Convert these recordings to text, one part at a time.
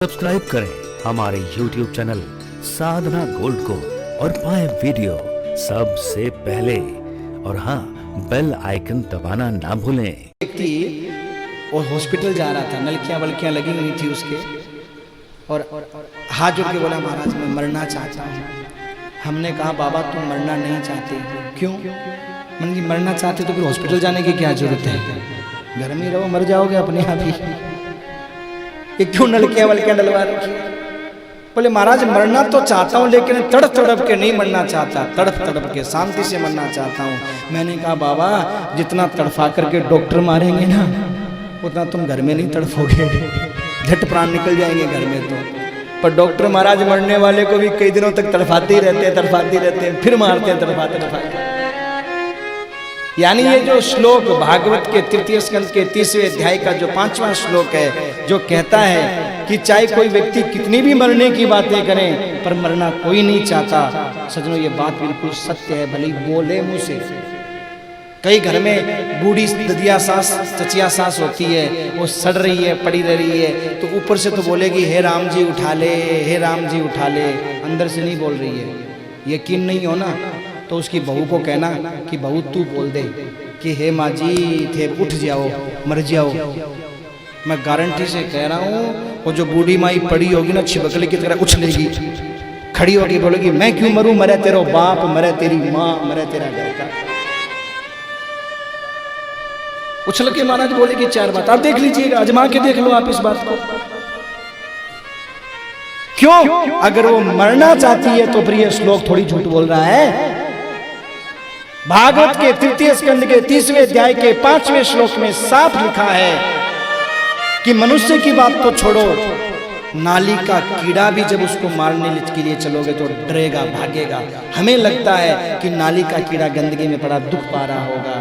Subscribe करें हमारे YouTube channel साधना gold को और पाएं वीडियो सबसे पहले। और हाँ, बेल आइकन दबाना ना भूलें। व्यक्ति वो हॉस्पिटल जा रहा था, नलकियां वलकियां लगी हुई थी उसके, और हाथ जोड़ के बोला, महाराज मैं मरना चाहता हूँ। हमने कहा, बाबा तुम मरना नहीं चाहते, क्यों? मैंने जी मरना चाहते तो फिर हॉस्पिटल जाने की क्या जरूरत है, घर में रहो, मर जाओगे अपने आप ही, ये क्यों नलकियां वलकियां डलवा रखी? बोले महाराज मरना तो चाहता हूँ, लेकिन तड़प तड़प के नहीं मरना चाहता, तड़प तड़प के शांति से मरना चाहता हूँ। मैंने कहा, बाबा जितना तड़फा करके डॉक्टर मारेंगे ना, उतना तुम घर में नहीं तड़फोगे, झट प्राण निकल जाएंगे घर में तो। पर डॉक्टर महाराज मरने वाले को भी कई दिनों तक तड़फाते ही रहते हैं, तड़फाते रहते हैं, फिर मारते हैं, तड़फाते तड़फाते। यानी ये जो श्लोक भागवत के तृतीय स्कंद के 30वें अध्याय का जो 5वां श्लोक है, जो कहता है कि चाहे कोई व्यक्ति कितनी भी मरने की बातें करें, पर मरना कोई नहीं चाहता। सजनों, ये बात बिल्कुल सत्य है, भले ही बोले मुंह से। कई घर में बूढ़ी ददिया सास, चचिया सास होती है, वो सड़ रही है, पड़ी रह रही है, तो ऊपर से तो बोलेगी हे राम जी उठा ले, हे राम जी उठा ले, अंदर से नहीं बोल रही है। यकीन नहीं हो ना, तो उसकी बहू को कहना कि बहू तू बोल दे कि हे माँ जी थे उठ जाओ, मर जाओ। मैं गारंटी से कह रहा हूँ, वो जो बूढ़ी माई पड़ी होगी ना, छिपकली की तरह उछलेगी, खड़ी होगी, बोलेगी मैं क्यों मरूं, मरे तेरा बाप, मरे तेरी माँ, मरे तेरा घर का। उछल के महाराज बोलेगी 4 बात। आप देख लीजिएगा, आजमा के देख लो आप इस बात को। क्यों? अगर वो मरना चाहती है तो फिर ये श्लोक थोड़ी झूठ बोल रहा है। भागवत के तृतीय स्कंद के 30वें अध्याय के 5वें श्लोक में साफ लिखा है कि मनुष्य की बात तो छोड़ो, नाली का कीड़ा भी जब उसको मारने के लिए चलोगे तो डरेगा, भागेगा। हमें लगता है कि नाली का कीड़ा गंदगी में पड़ा, दुख पा रहा होगा,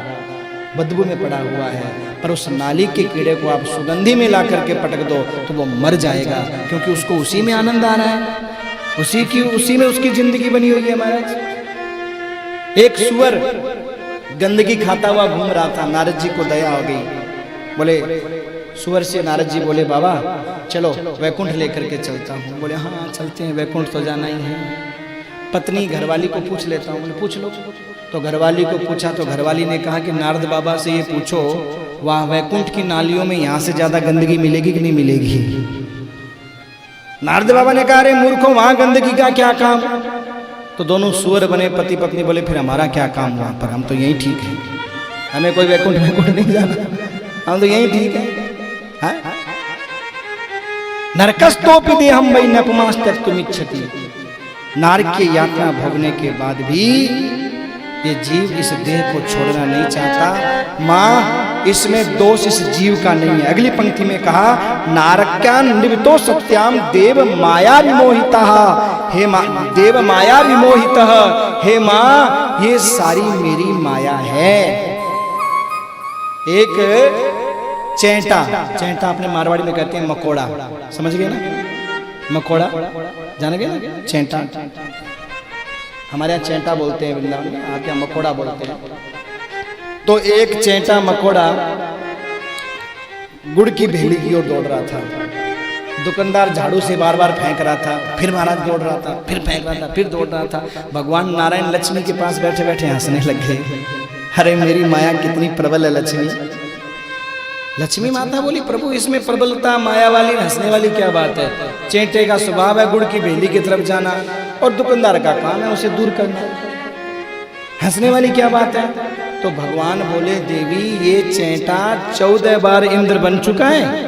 बदबू में पड़ा हुआ है, पर उस नाली के कीड़े को आप सुगंधी में ला करके पटक दो तो वो मर जाएगा, क्योंकि उसको उसी में आनंद आ रहा है, उसी में उसकी जिंदगी बनी हुई है। महाराज, एक सुअर गंदगी खाता हुआ घूम रहा था, नारद जी को दया हो गई। बोले सुअर से नारद जी बोले, बाबा चलो वैकुंठ लेकर के चलता हूँ। बोले हाँ चलते हैं, वैकुंठ तो जाना ही है। पत्नी घरवाली को पूछ लेता हूँ। बोले पूछ लो। तो घरवाली को पूछा तो घरवाली ने कहा कि नारद बाबा से ये पूछो, वहाँ वैकुंठ की नालियों में यहाँ से ज्यादा गंदगी मिलेगी कि नहीं मिलेगी? नारद बाबा ने कहा, अरे मूर्खों, वहां गंदगी का क्या काम? तो दोनों सुअर बने पति पत्नी, बोले फिर हमारा क्या काम वहां पर, हम तो यही ठीक है, हमें कोई वैकुंठ नहीं जाना, हम तो यही ठीक है। नरकस्तोपि देहं वै नपुंसक्तुमिच्छति। नरक की यातना भोगने के बाद भी ये जीव इस देह को छोड़ना नहीं चाहता। माँ, इसमें दोष इस जीव का नहीं है। अगली पंक्ति में कहा, नारक्यान निवतो सत्याम देव माया विमोहिता। हे माँ, देव माया विमोहित, हे माँ ये सारी मेरी माया है। एक चैंटा, चैंटा अपने मारवाड़ी में कहते हैं मकोड़ा, समझ गए ना? मकोड़ा जाने गए ना? चैंटा हमारे यहाँ चैंटा बोलते हैं, वृंदावन में आपके यहाँ मकोड़ा बोलते हैं। तो एक चैंटा मकोड़ा गुड़ की भेली की ओर दौड़ रहा था। दुकानदार झाड़ू से बार बार फेंक रहा था, फिर महाराज दौड़ रहा था, फिर फेंक रहा था, फिर दौड़ रहा था। भगवान नारायण लक्ष्मी के पास बैठे बैठे हंसने लग गए। अरे मेरी माया कितनी प्रबल है लक्ष्मी। लक्ष्मी माता बोली, प्रभु इसमें प्रबलता माया वाली हंसने वाली क्या बात है? चैंटे का स्वभाव है गुड़ की भेली की तरफ जाना, और दुकानदार का काम है उसे दूर करना, हंसने वाली क्या बात है? तो भगवान बोले, देवी ये चैंटा 14 बार इंद्र बन चुका है,